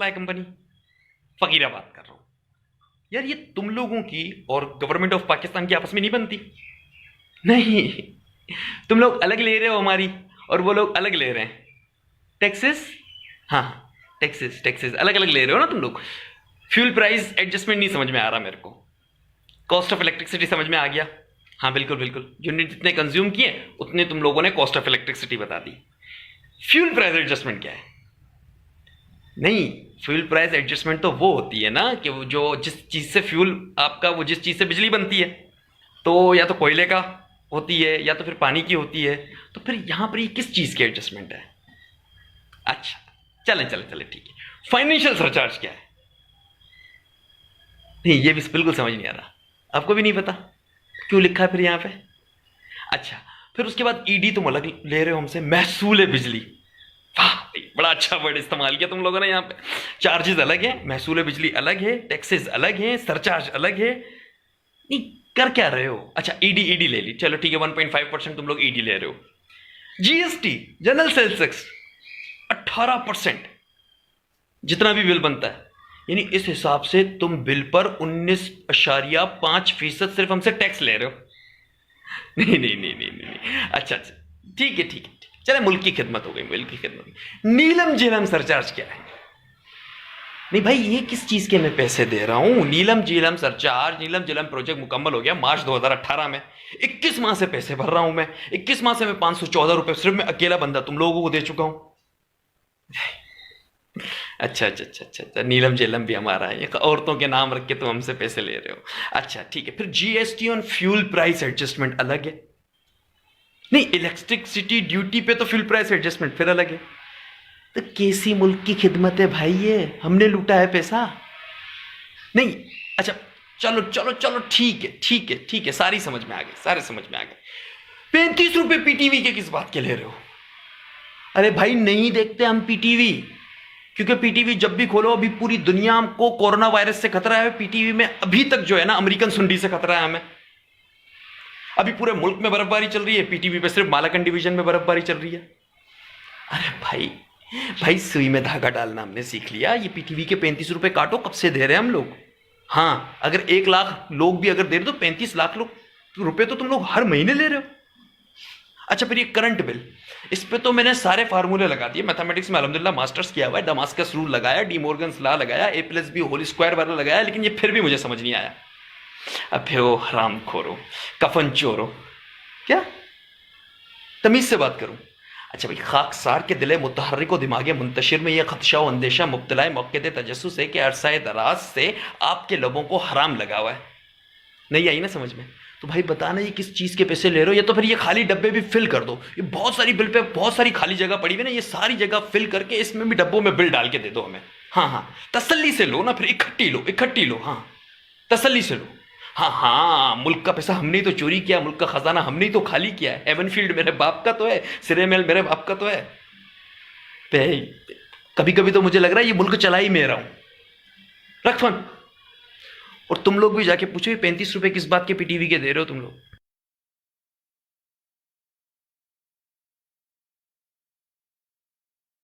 Supply company, Fakirabad कर रहा हूं। यार ये तुम लोगों की और गवर्नमेंट ऑफ पाकिस्तान की आपस में नहीं बनती? नहीं, तुम लोग अलग ले रहे हो हमारी, और वो लोग अलग ले रहे हैं टैक्सेस। हाँ, टैक्सेस टैक्सेस अलग अलग ले रहे हो ना तुम लोग। फ्यूल प्राइस एडजस्टमेंट नहीं समझ में आ रहा मेरे को। कॉस्ट ऑफ इलेक्ट्रिसिटी समझ में आ गया। हाँ बिल्कुल बिल्कुल, यूनिट जितने कंज्यूम किए उतने तुम लोगों ने कॉस्ट ऑफ इलेक्ट्रिसिटी बता दी। फ्यूल प्राइस एडजस्टमेंट क्या है? नहीं, फ्यूल प्राइस एडजस्टमेंट तो वो होती है ना कि वो जो जिस चीज से फ्यूल आपका, वो जिस चीज से बिजली बनती है, तो या तो कोयले का होती है या तो फिर पानी की होती है। तो फिर यहां पर ये किस चीज की एडजस्टमेंट है? अच्छा, चले चले चले ठीक है। फाइनेंशियल सरचार्ज क्या है? नहीं, ये भी बिल्कुल समझ नहीं आ रहा। आपको भी नहीं पता क्यों लिखा है फिर यहां पे? अच्छा, फिर उसके बाद ईडी तुम अलग ले रहे हो हमसे, महसूल बिजली। वाह, बड़ा अच्छा वर्ड इस्तेमाल किया तुम लोगों ने यहाँ पे। चार्जेस अलग है, महसूल बिजली अलग है, टैक्सेस अलग है, सरचार्ज अलग है। नहीं, कर क्या रहे हो? अच्छा, ईडी ईडी ले ली, चलो ठीक है, 1.5% तुम लोग ईडी ले रहे हो। जीएसटी, जनरल सेल्स टैक्स 18%, जितना भी बिल बनता है, यानी इस हिसाब से तुम बिल पर 19.5% सिर्फ हमसे टैक्स ले रहे हो। नहीं नहीं नहीं नहीं नहीं, अच्छा अच्छा, ठीक है ठीक है, चले, मुल्क की खिदमत हो गई, मुल्क की खिदमत। नीलम झेलम सरचार्ज क्या है? नहीं भाई, ये किस चीज के मैं पैसे दे रहा हूं? नीलम झेलम सरचार्ज, नीलम झेलम प्रोजेक्ट मुकम्मल हो गया मार्च 2018 में। 21 माह से पैसे भर रहा हूं मैं। 21 माह से मैं 514 रुपए सिर्फ मैं अकेला बंदा तुम लोगों को दे चुका हूं। अच्छा अच्छा अच्छा अच्छा अच्छा, नीलम झेलम भी हमारा है, औरतों के नाम रख के तुम हमसे पैसे ले रहे हो। अच्छा ठीक है, फिर GST on fuel price adjustment अलग है। नहीं, इलेक्ट्रिसिटी ड्यूटी पे तो फ्यूल प्राइस एडजस्टमेंट फिर अलग है। तो कैसी मुल्क की खिदमत है भाई ये? हमने लूटा है पैसा? नहीं, अच्छा चलो चलो चलो, ठीक है ठीक है ठीक है, सारी समझ में आ गई, सारे समझ में आ गए। 35 रुपए पीटीवी के किस बात के ले रहे हो? अरे भाई, नहीं देखते हम पीटीवी, क्योंकि पीटीवी जब भी खोलो, अभी पूरी दुनिया को कोरोना वायरस से खतरा है। पीटीवी में अभी तक जो है ना, अमेरिकन सुंडी से खतरा है हमें। अभी पूरे मुल्क में बर्फबारी चल रही है, पीटीवी पे सिर्फ मालाकन डिवीजन में बर्फबारी चल रही है। अरे भाई, भाई सुई में धागा डालना हमने सीख लिया। ये पीटीवी के 35 रुपए काटो, कब से दे रहे हैं हम लोग? हाँ, अगर 1 लाख लोग भी अगर दे रहे तो 35 लाख रुपए तो तुम लोग हर महीने ले रहे हो। अच्छा, फिर ये करंट बिल, इस पे तो मैंने सारे फार्मूले लगा दिए। मैथमेटिक्स में अल्हम्दुलिल्लाह मास्टर्स किया हुआ है, डमास्कस रूल लगाया, डी मॉर्गन्स लॉ लगाया, A+B होल स्क्वायर वाला लगाया, लेकिन ये फिर भी मुझे समझ नहीं आया। अब फिर वो हराम खोरो, कफन चोरो, क्या तमीज से बात करूं? अच्छा भाई, खाकसार के दिले मुतहर्रिक व दिमागे मुंतशिर में यह खदशा व अंदेशा मुब्तला मौक़िद तजस्सुस है कि अरसाए दराज से आपके लोगों को हराम लगा हुआ है। नहीं आई ना समझ में? तो भाई बताना, ये किस चीज के पैसे ले रहे हो? या तो फिर ये खाली डब्बे भी फिल कर दो। ये बहुत सारी बिल पे बहुत सारी खाली जगह पड़ी हुई ना, ये सारी जगह फिल करके इसमें भी डब्बों में बिल डाल के दे दो हमें। हाँ हाँ, तसल्ली से लो ना, फिर इकट्ठी लो इकट्ठी लो। हाँ, तसल्ली से लो। हाँ हाँ, मुल्क का पैसा हमने ही तो चोरी किया, मुल्क का खजाना हमने ही तो खाली किया है। एवनफील्ड मेरे बाप का तो है, सिरेमेल मेरे बाप का तो है। कभी कभी तो मुझे लग रहा है ये मुल्क चला ही मैं रहा हूं। रख फोन। और तुम लोग भी जाके पूछो, ये 35 रुपए किस बात के पीटीवी के दे रहे हो तुम लोग?